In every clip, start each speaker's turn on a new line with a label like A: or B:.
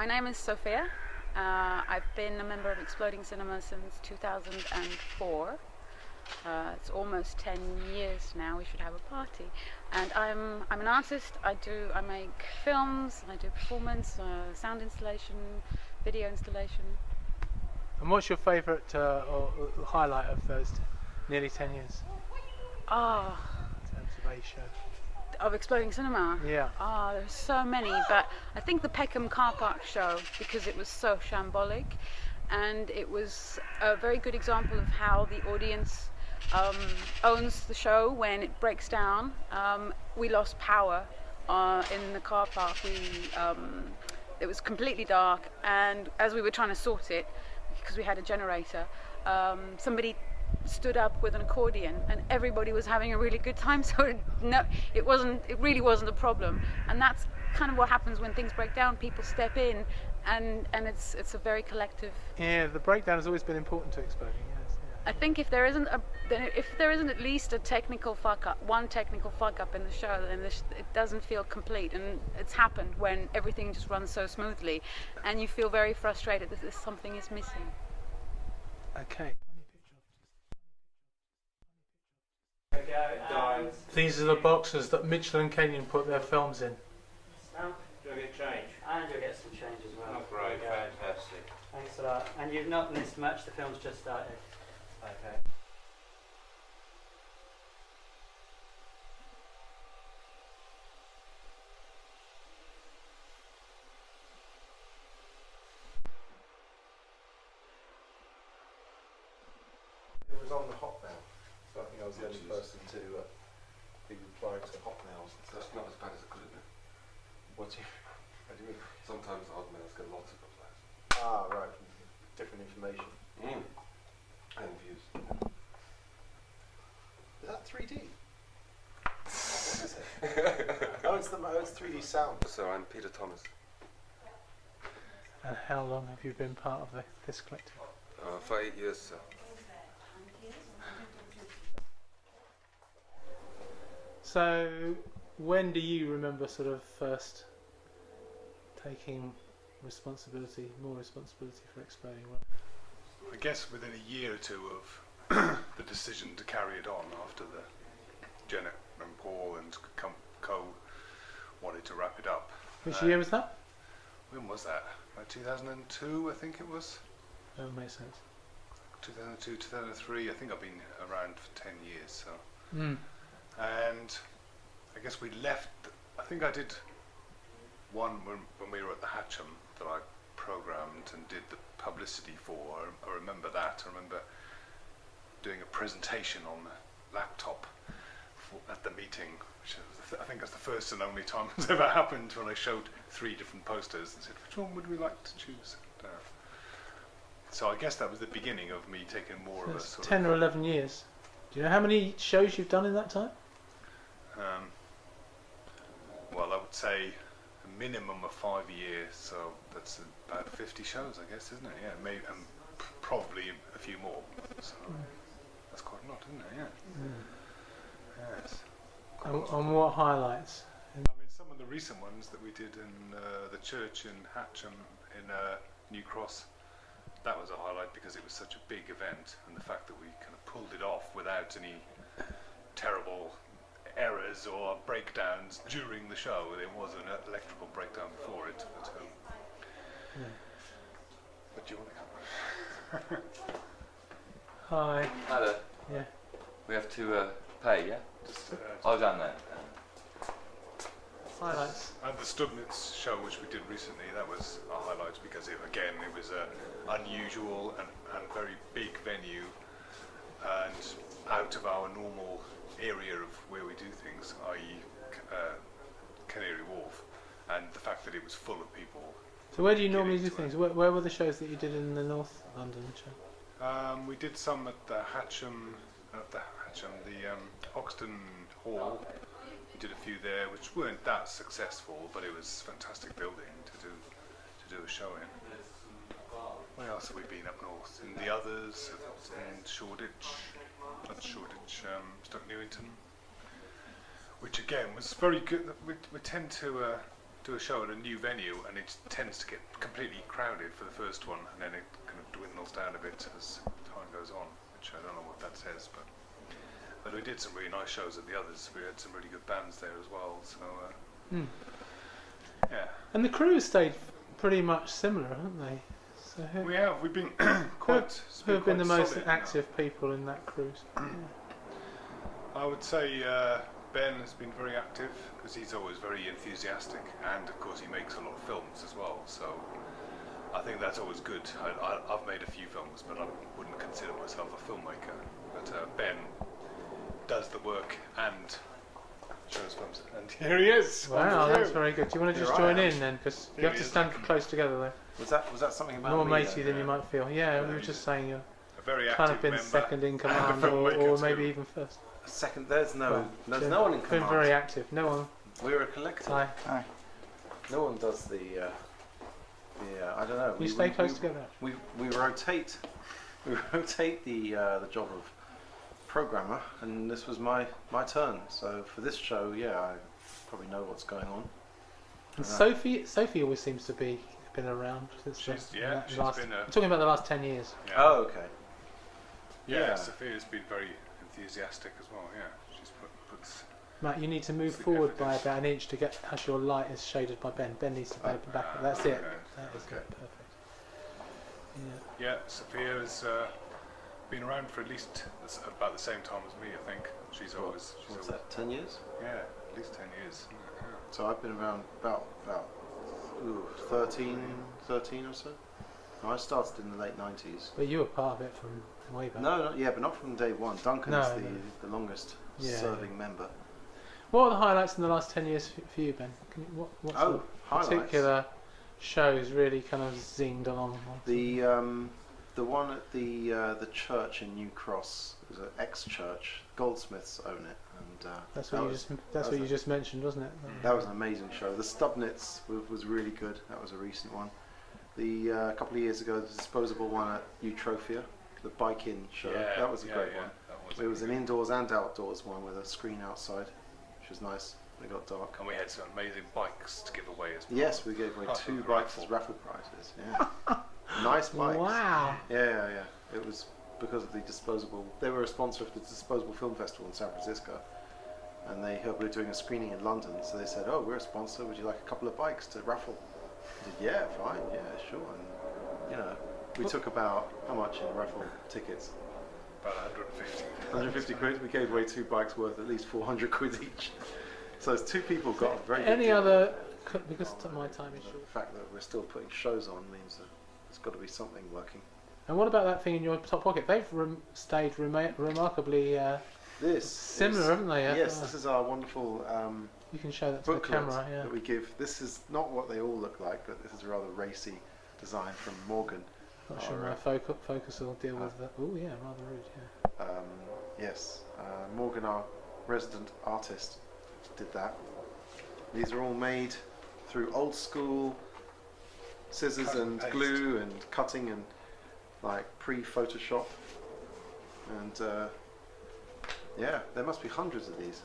A: My name is Sophia. I've been a member of Exploding Cinema since 2004. It's almost 10 years now. We should have a party. And I'm an artist. I make films. I do performance, sound installation, video installation.
B: And what's your favourite or highlight of those nearly 10 years? In terms of a show.
A: Of Exploding Cinema?
B: Yeah.
A: There's so many, but I think the Peckham car park show, because it was so shambolic, and it was a very good example of how the audience owns the show when it breaks down. We lost power in the car park. It was completely dark, and as we were trying to sort it, because we had a generator, somebody stood up with an accordion and everybody was having a really good time, so it really wasn't a problem. And that's kind of what happens when things break down. People step in and it's a very collective.
B: Yeah, the breakdown has always been important to Exploding, yes. Yeah.
A: I think if there isn't at least a technical fuck up, one technical fuck up in the show, then it doesn't feel complete. And it's happened when everything just runs so smoothly and you feel very frustrated that something is missing.
B: Okay. These are the boxes that Mitchell and Kenyon put their films in.
C: Do I get change?
D: And you'll get some change as well.
C: Oh, great, fantastic.
D: Thanks a lot. And you've not missed much, the film's just started.
C: Okay.
E: It was on the Hotmail, so I think I was the only person to be replied to Hotmails.
F: That's not as bad as it could have been.
E: What do you mean?
F: Sometimes Hotmails get lots of replies.
E: Ah, right, different information.
F: And views.
E: Is that 3D? What is it? Oh, it's 3D sound.
F: So I'm Peter Thomas.
B: And how long have you been part of this collective?
F: For 8 years, sir.
B: So, when do you remember sort of first taking more responsibility for Exploding?
G: I guess within a year or two of the decision to carry it on after the Janet and Paul and Co wanted to wrap it up.
B: Which year was that?
G: When was that? Like 2002, I think it was.
B: Oh, makes sense.
G: 2002, 2003. I think I've been around for 10 years. So, and I guess we left. I think I did one when we were at the Hatcham that I programmed and did the publicity for. I remember that. I remember doing a presentation on the laptop at the meeting, which I think that's the first and only time it's ever happened, when I showed 3 different posters and said, which one would we like to choose? So I guess that was the beginning of me taking more of a sort
B: 10 or 11 years. Do you know how many shows you've done in that time?
G: Well, I would say a minimum of 5 years, so that's about 50 shows, I guess, isn't it? Yeah, maybe, probably a few more. So that's quite a lot, isn't it? Yeah. Yes.
B: And what highlights?
G: I mean, some of the recent ones that we did in the church in Hatcham in New Cross, that was a highlight because it was such a big event, and the fact that we kind of pulled it off without any terrible errors or breakdowns during the show. There was an electrical breakdown before it. But do you want to come?
B: Hi.
H: Hi there.
B: Yeah.
H: We have to pay, yeah? Oh, down there.
B: Highlights.
G: And the Stubnitz show, which we did recently, that was a highlight because it was an unusual and very big venue and out of our normal area of where we do things, i.e. Canary Wharf, and the fact that it was full of people.
B: So where do you normally do things? Where were the shows that you did in the North London show?
G: We did some at the Hatcham, the Hoxton Hall. We did a few there, which weren't that successful, but it was a fantastic building to do a show in. Where else have we been up north? In the others, in Shoreditch, not Shoreditch, Stoke Newington, which again was very good. We tend to do a show at a new venue, and it tends to get completely crowded for the first one, and then it kind of dwindles down a bit as time goes on, which I don't know what that says, but we did some really nice shows at the others. We had some really good bands there as well, so yeah.
B: And the crew has stayed pretty much similar, haven't they? So
G: We've been quite.
B: who have been the most
G: solid
B: active people in that crew?
G: I would say Ben has been very active because he's always very enthusiastic, and of course he makes a lot of films as well. So I think that's always good. I've made a few films, but I wouldn't consider myself a filmmaker. But Ben does the work and shows films. And here he is.
B: Wow, that's very good. Do you want to just
E: Here I
B: join
E: am.
B: in then? Because you
G: Here
B: have
G: he
B: to
G: is.
B: stand close together though.
E: Was that something about
B: More
E: me
B: matey
E: then?
B: than you might feel. Yeah, we were just saying you're
G: a very active
B: kind of been
G: member.
B: second in command,
G: filmmaker
B: or
G: too.
B: maybe even first.
E: Second, there's no
B: Well,
E: one in
B: been
E: command.
B: very active. No one.
E: We're a collective.
B: Hi.
E: No one does the I don't know.
B: You stay close together.
E: We rotate. We rotate the job of programmer, and this was my turn. So for this show, yeah, I probably know what's going on.
B: And Sophie always seems to be been around since
G: She's
B: the
G: been
B: I'm talking about the last 10 years.
G: Yeah.
E: Oh, okay.
G: Yeah, Sophia's been very enthusiastic as well. Yeah, she's puts.
B: Matt, you need to move
G: That's the
B: forward by
G: evidence.
B: about an inch to get as your light is shaded by Ben. Ben needs to go back. That's it.
G: Okay.
B: That is
E: Okay.
B: it. Perfect. Yeah.
G: Yeah, Sophia has been around for at least about the same time as me. I think she's always.
E: What's that? 10 years.
G: Yeah, at least 10 years. Yeah.
E: So I've been around about 13 or so. I started in the late 90s.
B: But you were part of it from way back.
E: No, but not from day one. Duncan's
B: No,
E: the longest
B: Yeah,
E: serving member.
B: What are the highlights in the last 10 years for you, Ben? What sort of
E: highlights.
B: particular shows really kind of zinged along?
E: The one at the church in New Cross, it was an ex-church. Goldsmiths own it, and
B: That's what you just mentioned, wasn't it?
E: that was an amazing show. The Stubnitz was really good. That was a recent one. A couple of years ago, the disposable one at Eutropia, the bike-in show.
G: Yeah,
E: that was a great one.
G: That was
E: It was an indoors and outdoors one with a screen outside, which was nice. It got dark.
G: And we had some amazing bikes to give away as well.
E: Yes, we gave away
G: Oh,
E: 2
G: raffle.
E: bikes as raffle prizes. Yeah, nice bikes.
B: Wow.
E: Yeah. It was because of the disposable. They were a sponsor of the Disposable Film Festival in San Francisco, and they heard we were doing a screening in London, so they said, "Oh, we're a sponsor. Would you like a couple of bikes to raffle?" I said, "Yeah, fine. Yeah, sure." And we took about how much in raffle tickets?
G: About 150.
E: 150 quid. We gave away 2 bikes worth at least 400 quid each. So it's 2 people got a very good
B: Any
E: deal.
B: other? Because my time is
E: The
B: short.
E: fact that we're still putting shows on means that there's got to be something working.
B: And what about that thing in your top pocket? They've stayed remarkably
E: This
B: similar,
E: is,
B: haven't they?
E: Yes, this is our wonderful
B: You can show that to the
E: booklet
B: camera. Yeah.
E: that we give. This is not what they all look like, but this is a rather racy design from Morgan.
B: Not sure
E: our,
B: my focus will deal with that. Oh yeah, rather rude. Yeah.
E: Yes, Morgan, our resident artist, did that. These are all made through old school scissors
G: Cut and
E: and
G: paste.
E: glue and cutting and like pre-Photoshop. And yeah, there must be hundreds of these.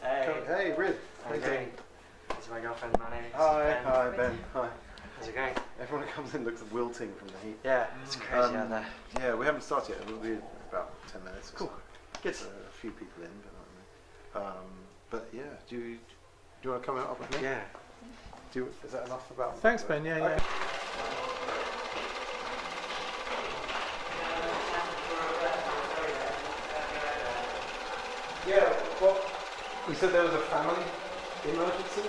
E: Hey, Rid.
D: How you doing? This is my girlfriend, Manny.
E: Hi, Ben. Hi.
D: How's it going?
E: Everyone who comes in looks wilting from the heat.
D: Yeah, it's crazy out there.
E: Yeah, we haven't started yet. We'll be about 10 minutes. Or
D: Cool.
E: So.
D: Good.
E: A few people in, but not many. But yeah, do you want to come out up with me?
D: Yeah.
E: Is that enough about?
B: Thanks, Ben. Yeah, yeah.
E: Yeah. Well, you said there was a family emergency.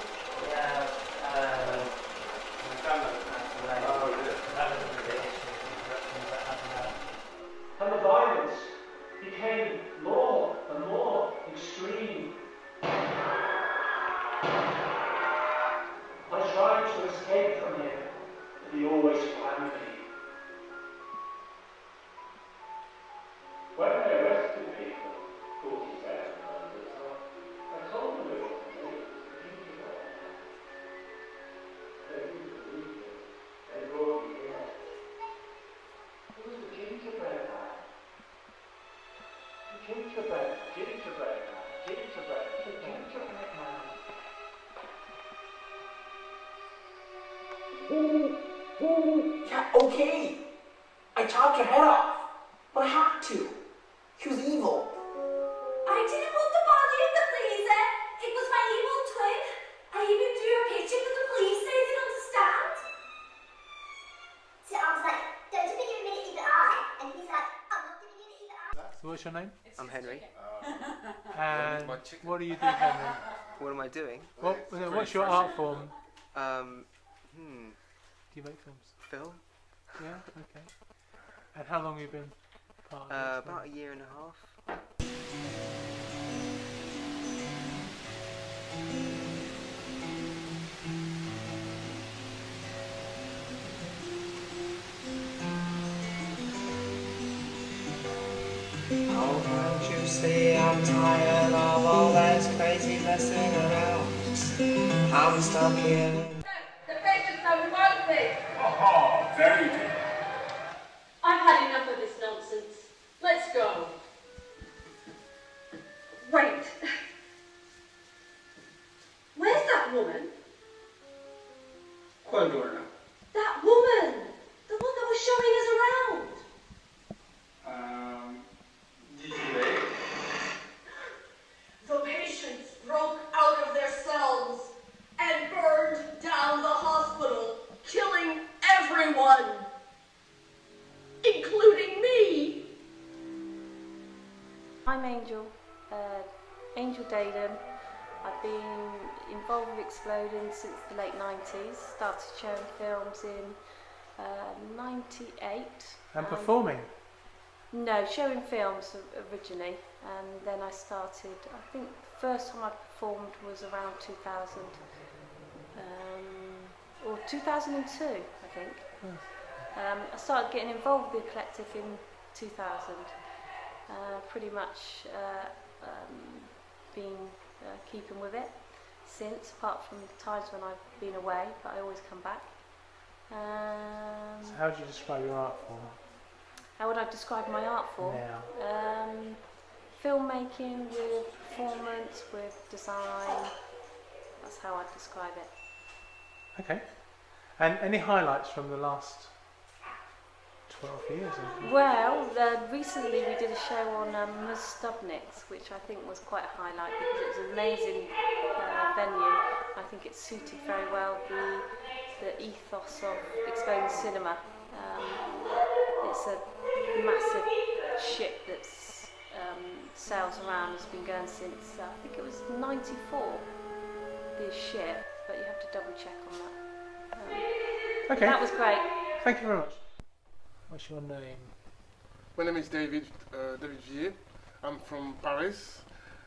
D: Yeah, my grandmother passed away.
E: Oh, yeah.
D: That was a big issue, the interruptions that happened there.
I: And the violence became more and more extreme. I tried to escape from him, but he always found me. When they arrested me for 47 murders, I told them it wasn't me, it was the people.
J: Yeah, okay. I chopped her head off, but I had to. She was evil.
K: I didn't put the body in the freezer. It was my evil twin. I even drew a picture for the police so they didn't understand.
L: So I was like, don't you think you're gonna get either eye? And he's like, I'm not giving you either eye.
B: So what's your name?
M: I'm Henry.
B: And what do you do, Henry?
M: What am I doing?
B: What's your art form?
M: Do
B: you make films?
M: Film?
B: Yeah, okay. And how long have you been part of this?
M: About a year and a half.
J: Oh, can't you see I'm tired of all this crazy messing around? I'm stuck here.
K: The patients are revolting.
I: Aha, very good.
K: I've had enough of this nonsense. Let's go. Wait. Where's that woman?
I: ¿Cuál Lorna?
K: That woman! The one that was showing us around.
I: Did you wait?
K: The patients broke out of their cells and burned down the hospital, killing everyone, including me.
N: I'm Angel, Angel Daden. I've been involved with Exploding since the late 90s, started showing films in 98.
B: And performing?
N: No, showing films originally, and then I started, I think the first time I performed was around 2000, or 2002 I think. I started getting involved with the collective in 2000, pretty much been keeping with it since, apart from times when I've been away, but I always come back.
B: So how would you describe your art form?
N: How would I describe my art form?
B: Yeah.
N: Filmmaking with performance, with design. That's how I'd describe it.
B: Okay. And any highlights from the last 12 years?
N: Well, recently we did a show on Stubniks, which I think was quite a highlight because it was an amazing venue. I think it suited very well the ethos of Exploding Cinema. It's a massive ship that's sails around, has been going since I think it was 94, this ship, but you have to double check on that.
B: Okay.
N: That was great.
B: Thank you very much. What's your name?
O: My name is David Villiers. I'm from Paris.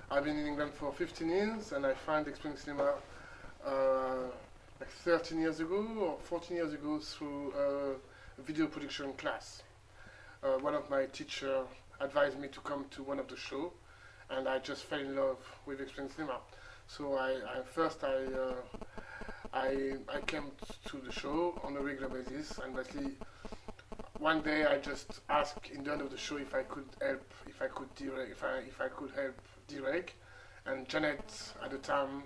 O: I've been in England for 15 years, and I found Exploding Cinema like 13 years ago or 14 years ago through a video production class. One of my teachers advised me to come to one of the shows, and I just fell in love with Exploding Cinema. So I came to the show on a regular basis, and basically one day I just asked in the end of the show if I could help, if I could help direct, and Janet at the time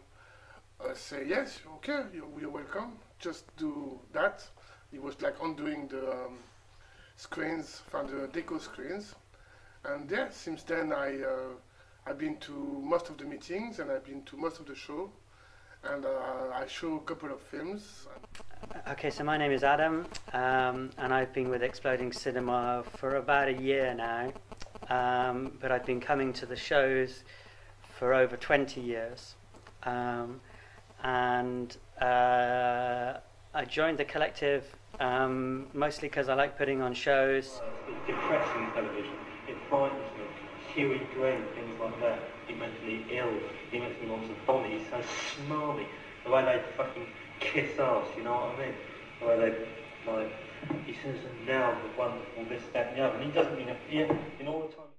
O: said yes, okay, you're welcome, just do that. It was like undoing the screens from the deco screens, and yeah, since then I've been to most of the meetings and I've been to most of the show, and I show a couple of films.
P: Okay, so my name is Adam, and I've been with Exploding Cinema for about a year now, but I've been coming to the shows for over 20 years, and I joined the collective mostly because I like putting on shows.
D: It's depressing television, it frightens me. Huey Green, things like that. He makes me ill, he makes me want to vomit, he's so smarmy. The way they fucking kiss ass, you know what I mean? The way they, like, he says now the wonderful, this, that and the other, and he doesn't mean it, in all the time.